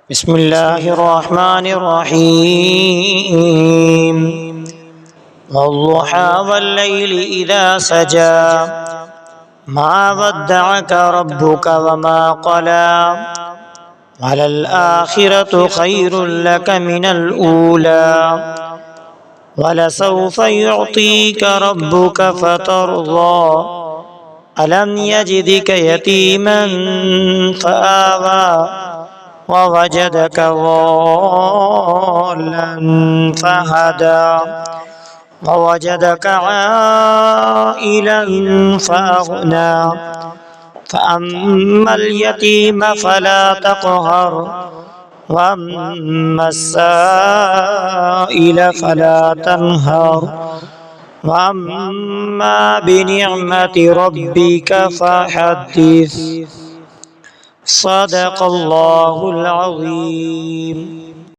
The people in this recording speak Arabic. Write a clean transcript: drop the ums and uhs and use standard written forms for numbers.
بسم الله الرحمن الرحيم والضحى والليل إذا سجى ما ودعك ربك وما قلى وللآخرة خير لك من الأولى ولسوف يعطيك ربك فترضى ألم يجدك يتيما فآوى ووجدك ضالا فهدى ووجدك عائلا فأغنى فأما اليتيم فلا تقهر وأما السائل فلا تنهر وأما بنعمة ربك فحدث صدق الله العظيم.